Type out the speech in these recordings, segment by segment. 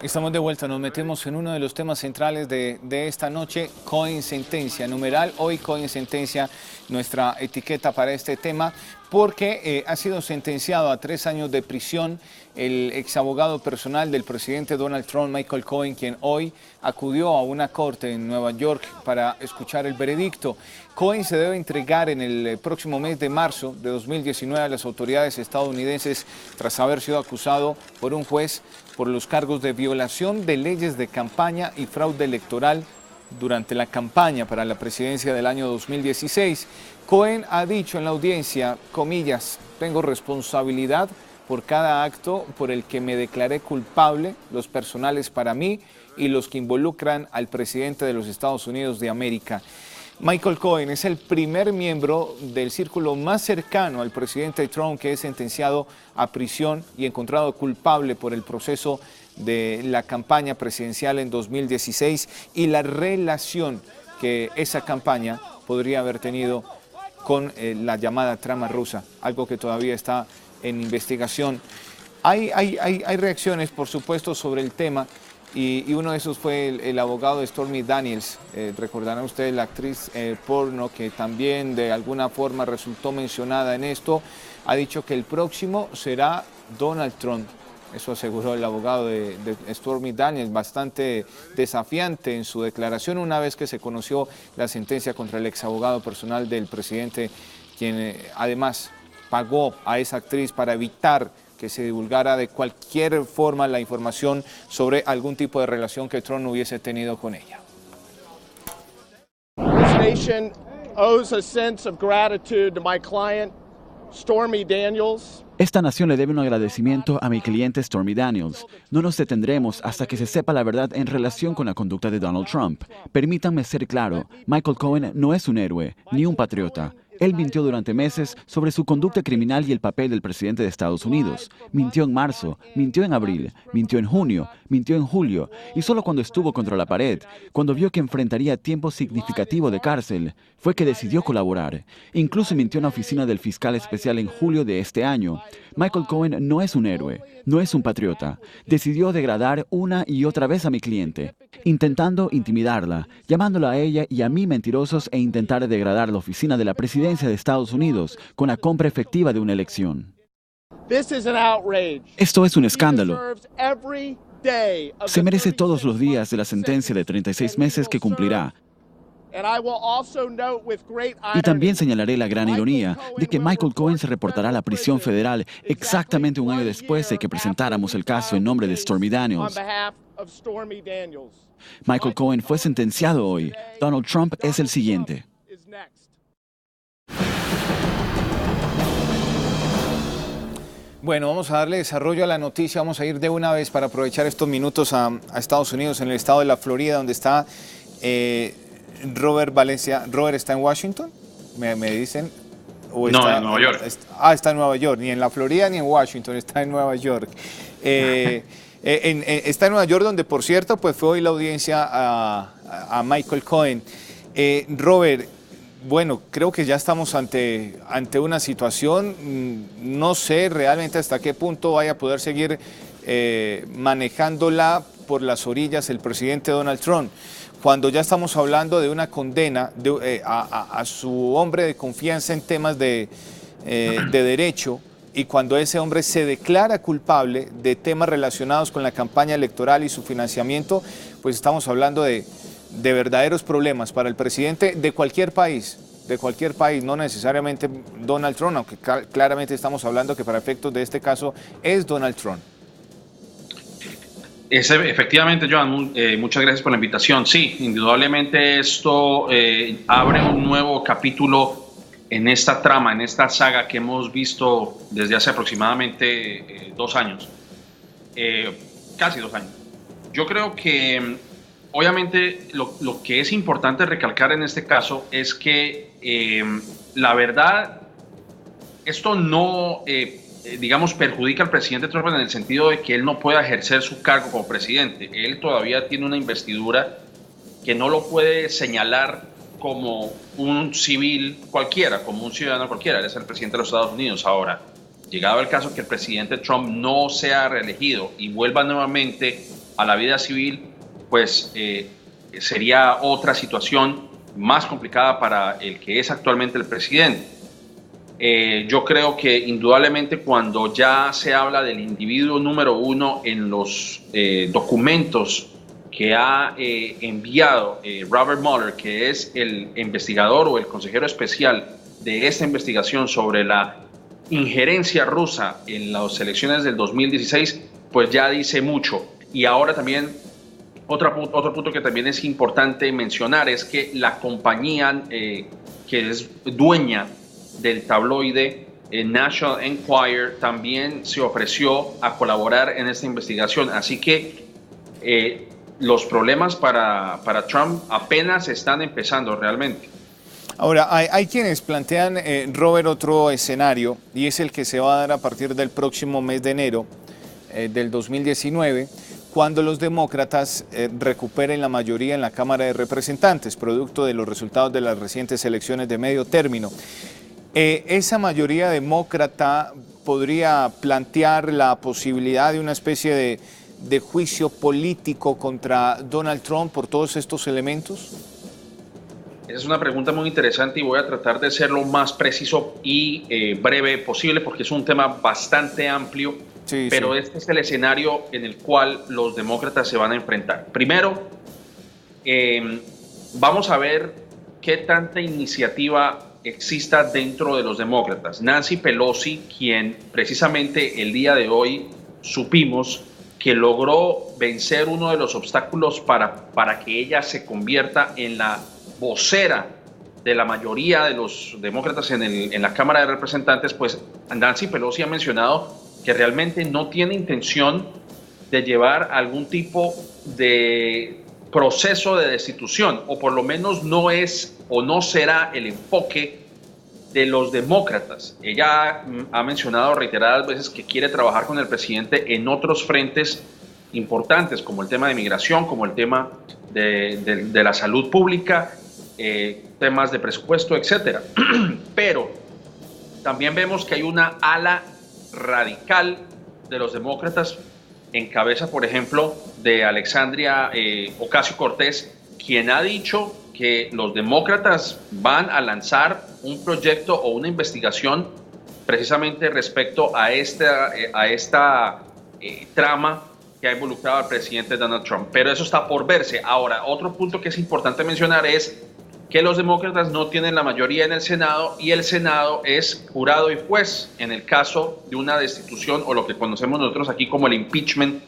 Estamos de vuelta, nos metemos en uno de los temas centrales de esta noche, Cohen sentencia, numeral, hoy Cohen sentencia, nuestra etiqueta para este tema, porque ha sido sentenciado a 3 años de prisión el exabogado personal del presidente Donald Trump, Michael Cohen, quien hoy acudió a una corte en Nueva York para escuchar el veredicto. Cohen se debe entregar en el próximo mes de marzo de 2019 a las autoridades estadounidenses tras haber sido acusado por un juez por los cargos de violación de leyes de campaña y fraude electoral durante la campaña para la presidencia del año 2016. Cohen ha dicho en la audiencia, comillas, tengo responsabilidad por cada acto por el que me declaré culpable, los personales para mí y los que involucran al presidente de los Estados Unidos de América. Michael Cohen es el primer miembro del círculo más cercano al presidente Trump que es sentenciado a prisión y encontrado culpable por el proceso de la campaña presidencial en 2016 y la relación que esa campaña podría haber tenido con la llamada trama rusa, algo que todavía está en investigación. Hay reacciones, por supuesto, sobre el tema. Y uno de esos fue el abogado de Stormy Daniels, recordarán ustedes la actriz porno que también de alguna forma resultó mencionada en esto, ha dicho que el próximo será Donald Trump. Eso aseguró el abogado de Stormy Daniels, bastante desafiante en su declaración una vez que se conoció la sentencia contra el exabogado personal del presidente, quien además pagó a esa actriz para evitar que se divulgara de cualquier forma la información sobre algún tipo de relación que Trump hubiese tenido con ella. This nation owes a sense of gratitude to my client, Stormy Daniels. Esta nación le debe un agradecimiento a mi cliente Stormy Daniels. No nos detendremos hasta que se sepa la verdad en relación con la conducta de Donald Trump. Permítanme ser claro, Michael Cohen no es un héroe, ni un patriota. Él mintió durante meses sobre su conducta criminal y el papel del presidente de Estados Unidos. Mintió en marzo, mintió en abril, mintió en junio, mintió en julio, y solo cuando estuvo contra la pared, cuando vio que enfrentaría tiempo significativo de cárcel, fue que decidió colaborar. Incluso mintió en la oficina del fiscal especial en julio de este año. Michael Cohen no es un héroe, no es un patriota. Decidió degradar una y otra vez a mi cliente, intentando intimidarla, llamándola a ella y a mí mentirosos e intentar degradar la oficina de la presidencia de Estados Unidos con la compra efectiva de una elección. Esto es un escándalo. Se merece todos los días de la sentencia de 36 meses que cumplirá. Y también señalaré la gran ironía de que Michael Cohen se reportará a la prisión federal exactamente un año después de que presentáramos el caso en nombre de Stormy Daniels. Michael Cohen fue sentenciado hoy. Donald Trump es el siguiente. Bueno, vamos a darle desarrollo a la noticia. Vamos a ir de una vez para aprovechar estos minutos a Estados Unidos, en el estado de la Florida, donde está Robert Valencia. ¿Robert está en Washington? ¿Me dicen? ¿O está, no, en Nueva York. Está en Nueva York. Ni en la Florida ni en Washington, está en Nueva York. Está en Nueva York, donde, por cierto, pues fue hoy la audiencia a Michael Cohen. Robert, bueno, creo que ya estamos ante una situación, no sé realmente hasta qué punto vaya a poder seguir manejándola por las orillas el presidente Donald Trump, cuando ya estamos hablando de una condena a su hombre de confianza en temas de derecho, y cuando ese hombre se declara culpable de temas relacionados con la campaña electoral y su financiamiento, pues estamos hablando de verdaderos problemas para el presidente de cualquier país, no necesariamente Donald Trump, aunque claramente estamos hablando que para efectos de este caso es Donald Trump. Efectivamente, Joan, muchas gracias por la invitación. Sí, indudablemente esto abre un nuevo capítulo en esta trama, en esta saga que hemos visto desde hace aproximadamente 2 años, casi 2 años. Yo creo que obviamente lo que es importante recalcar en este caso es que la verdad, esto no, digamos, perjudica al presidente Trump en el sentido de que él no pueda ejercer su cargo como presidente. Él todavía tiene una investidura que no lo puede señalar como un civil cualquiera, como un ciudadano cualquiera. Él es el presidente de los Estados Unidos. Ahora, llegado el caso que el presidente Trump no sea reelegido y vuelva nuevamente a la vida civil, pues sería otra situación más complicada para el que es actualmente el presidente. Yo creo que indudablemente cuando ya se habla del individuo número uno en los documentos que ha enviado Robert Mueller, que es el investigador o el consejero especial de esta investigación sobre la injerencia rusa en las elecciones del 2016, pues ya dice mucho. Y ahora también otro punto que también es importante mencionar es que la compañía que es dueña del tabloide National Enquirer también se ofreció a colaborar en esta investigación. Así que los problemas para Trump apenas están empezando realmente. Ahora, hay quienes plantean, Robert, otro escenario, y es el que se va a dar a partir del próximo mes de enero del 2019, cuando los demócratas recuperen la mayoría en la Cámara de Representantes, producto de los resultados de las recientes elecciones de medio término. Esa mayoría demócrata podría plantear la posibilidad de una especie de juicio político contra Donald Trump por todos estos elementos. Es una pregunta muy interesante y voy a tratar de ser lo más preciso y breve posible porque es un tema bastante amplio, pero este es el escenario en el cual los demócratas se van a enfrentar. Primero, vamos a ver qué tanta iniciativa exista dentro de los demócratas. Nancy Pelosi, quien precisamente el día de hoy supimos que logró vencer uno de los obstáculos para que ella se convierta en la vocera de la mayoría de los demócratas en la Cámara de Representantes, pues Nancy Pelosi ha mencionado que realmente no tiene intención de llevar algún tipo de proceso de destitución, o por lo menos no es o no será el enfoque de los demócratas. Ella ha mencionado reiteradas veces que quiere trabajar con el presidente en otros frentes importantes, como el tema de migración, como el tema de la salud pública, temas de presupuesto, etcétera. Pero también vemos que hay una ala radical de los demócratas en cabeza, por ejemplo, de Alexandria Ocasio-Cortez, quien ha dicho que los demócratas van a lanzar un proyecto o una investigación precisamente respecto a esta trama que ha involucrado al presidente Donald Trump. Pero eso está por verse. Ahora, otro punto que es importante mencionar es que los demócratas no tienen la mayoría en el Senado y el Senado es jurado y juez en el caso de una destitución o lo que conocemos nosotros aquí como el impeachment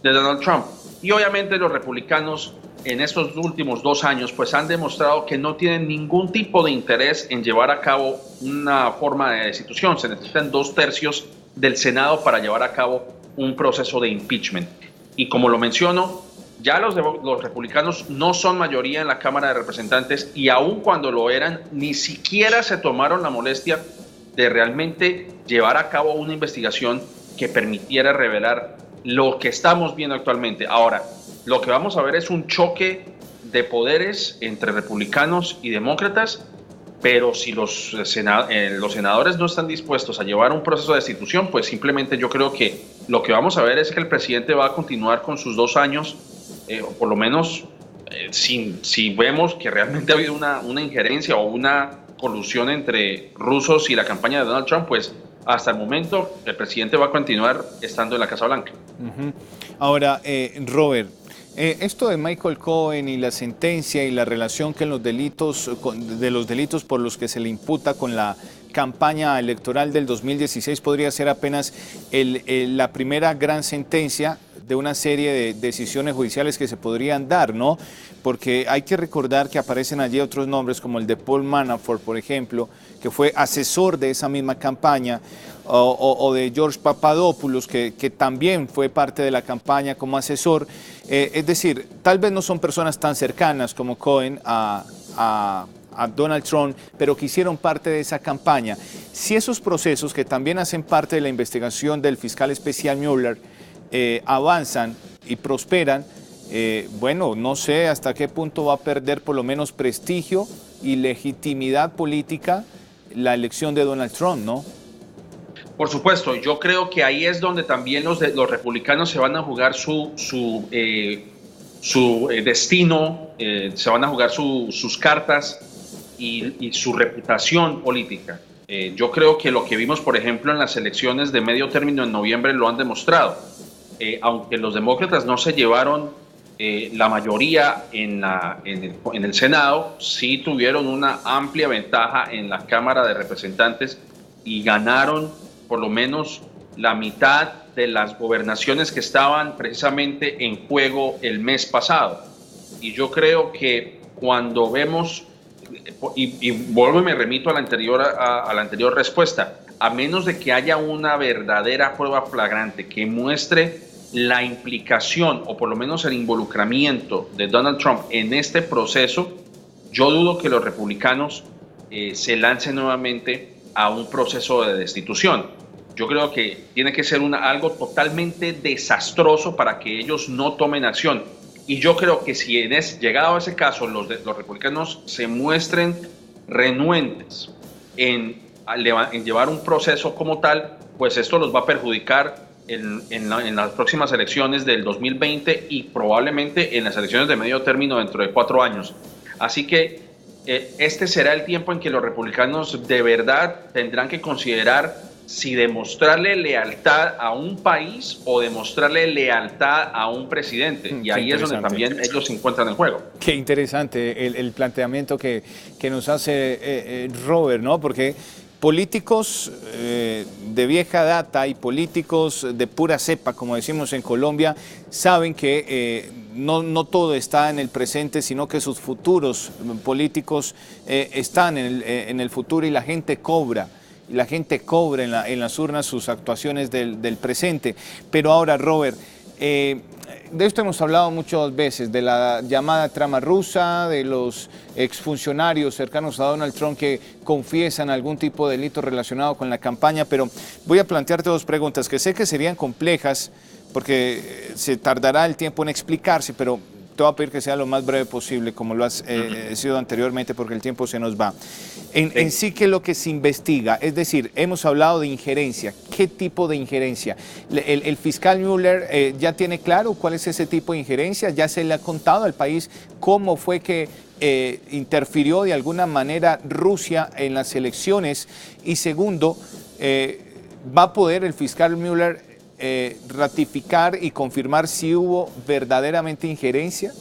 de Donald Trump. Y obviamente los republicanos en estos últimos 2 años pues han demostrado que no tienen ningún tipo de interés en llevar a cabo una forma de destitución. Se necesitan 2/3 del Senado para llevar a cabo un proceso de impeachment. Y como lo menciono, ya los republicanos no son mayoría en la Cámara de Representantes y aun cuando lo eran, ni siquiera se tomaron la molestia de realmente llevar a cabo una investigación que permitiera revelar lo que estamos viendo actualmente. Ahora, lo que vamos a ver es un choque de poderes entre republicanos y demócratas, pero si los senadores no están dispuestos a llevar un proceso de destitución, pues simplemente yo creo que lo que vamos a ver es que el presidente va a continuar con sus 2 años, o por lo menos si vemos que realmente ha habido una injerencia o una colusión entre rusos y la campaña de Donald Trump, pues hasta el momento el presidente va a continuar estando en la Casa Blanca. Ahora, Robert, esto de Michael Cohen y la sentencia y la relación que los delitos por los que se le imputa con la campaña electoral del 2016 podría ser apenas la primera gran sentencia de una serie de decisiones judiciales que se podrían dar, ¿no? Porque hay que recordar que aparecen allí otros nombres como el de Paul Manafort, por ejemplo, que fue asesor de esa misma campaña, o de George Papadopoulos, que también fue parte de la campaña como asesor. Es decir, tal vez no son personas tan cercanas como Cohen a Donald Trump, pero que hicieron parte de esa campaña. Si esos procesos, que también hacen parte de la investigación del fiscal especial Mueller, avanzan y prosperan, bueno, no sé hasta qué punto va a perder por lo menos prestigio y legitimidad política la elección de Donald Trump, ¿no? Por supuesto, yo creo que ahí es donde también los republicanos se van a jugar su destino, se van a jugar sus cartas y su reputación política. Yo creo que lo que vimos, por ejemplo, en las elecciones de medio término en noviembre lo han demostrado. Aunque los demócratas no se llevaron la mayoría en el Senado, sí tuvieron una amplia ventaja en la Cámara de Representantes y ganaron por lo menos la mitad de las gobernaciones que estaban precisamente en juego el mes pasado. Y yo creo que cuando vemos, y vuelvo y me remito a la anterior respuesta, a menos de que haya una verdadera prueba flagrante que muestre la implicación o por lo menos el involucramiento de Donald Trump en este proceso, yo dudo que los republicanos se lancen nuevamente a un proceso de destitución. Yo creo que tiene que ser algo totalmente desastroso para que ellos no tomen acción. Y yo creo que si llegado a ese caso los republicanos se muestren renuentes en llevar un proceso como tal, pues esto los va a perjudicar en las próximas elecciones del 2020 y probablemente en las elecciones de medio término dentro de 4 años. Así que este será el tiempo en que los republicanos de verdad tendrán que considerar si demostrarle lealtad a un país o demostrarle lealtad a un presidente. Y ahí es donde también ellos se encuentran en juego. Qué interesante el planteamiento que nos hace Robert, ¿no? Porque políticos de vieja data y políticos de pura cepa, como decimos en Colombia, saben que no todo está en el presente, sino que sus futuros políticos están en el futuro y la gente cobra. Y la gente cobra en las urnas sus actuaciones del presente. Pero ahora, Robert, de esto hemos hablado muchas veces, de la llamada trama rusa, de los exfuncionarios cercanos a Donald Trump que confiesan algún tipo de delito relacionado con la campaña, pero voy a plantearte 2 preguntas que sé que serían complejas porque se tardará el tiempo en explicarse, pero te voy a pedir que sea lo más breve posible, como lo has sido anteriormente, porque el tiempo se nos va. En sí, ¿qué es lo que se investiga? Es decir, hemos hablado de injerencia. ¿Qué tipo de injerencia? El fiscal Mueller ya tiene claro cuál es ese tipo de injerencia. Ya se le ha contado al país cómo fue que interfirió de alguna manera Rusia en las elecciones. Y segundo, ¿va a poder el fiscal Mueller ratificar y confirmar si hubo verdaderamente injerencia?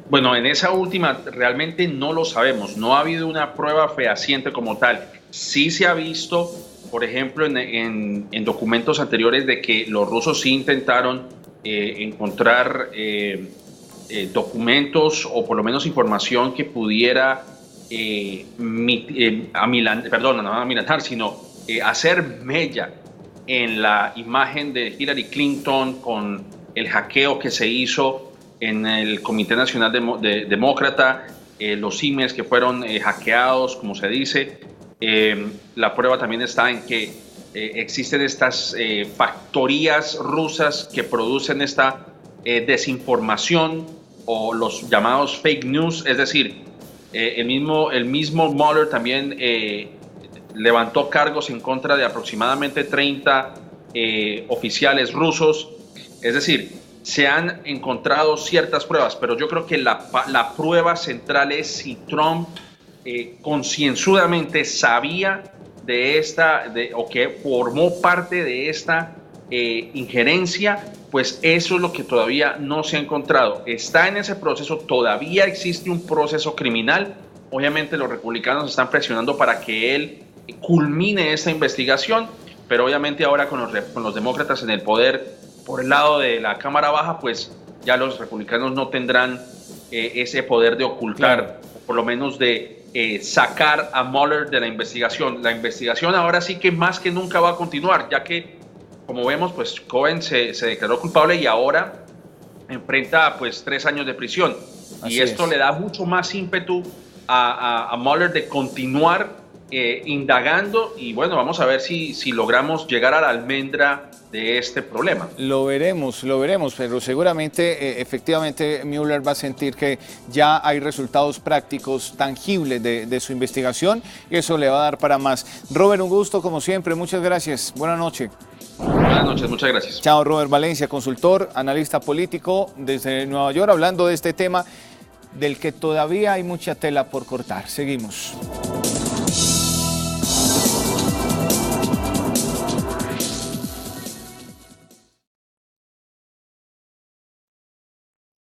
Bueno, en esa última realmente no lo sabemos, no ha habido una prueba fehaciente como tal. Sí se ha visto, por ejemplo, en documentos anteriores de que los rusos sí intentaron encontrar documentos o por lo menos información que pudiera hacer mella en la imagen de Hillary Clinton con el hackeo que se hizo en el Comité Nacional Demócrata, los emails que fueron hackeados, como se dice. La prueba también está en que existen estas factorías rusas que producen esta desinformación o los llamados fake news, es decir, el mismo Mueller también levantó cargos en contra de aproximadamente 30 oficiales rusos. Es decir, se han encontrado ciertas pruebas, pero yo creo que la prueba central es si Trump concienzudamente sabía o que formó parte de esta injerencia, pues eso es lo que todavía no se ha encontrado. Está en ese proceso, todavía existe un proceso criminal. Obviamente los republicanos están presionando para que él culmine esta investigación, pero obviamente ahora con los demócratas en el poder por el lado de la Cámara Baja, pues ya los republicanos no tendrán ese poder de ocultar, por lo menos de sacar a Mueller de la investigación. La investigación ahora sí que más que nunca va a continuar, ya que, como vemos, pues Cohen se declaró culpable y ahora enfrenta pues 3 años de prisión. Y esto le da mucho más ímpetu a Mueller de continuar indagando y bueno, vamos a ver si logramos llegar a la almendra de este problema. Lo veremos, pero seguramente, efectivamente, Mueller va a sentir que ya hay resultados prácticos, tangibles de su investigación y eso le va a dar para más. Robert, un gusto como siempre, muchas gracias, buenas noches. Buenas noches, muchas gracias. Chao, Robert Valencia, consultor, analista político desde Nueva York, hablando de este tema del que todavía hay mucha tela por cortar. Seguimos.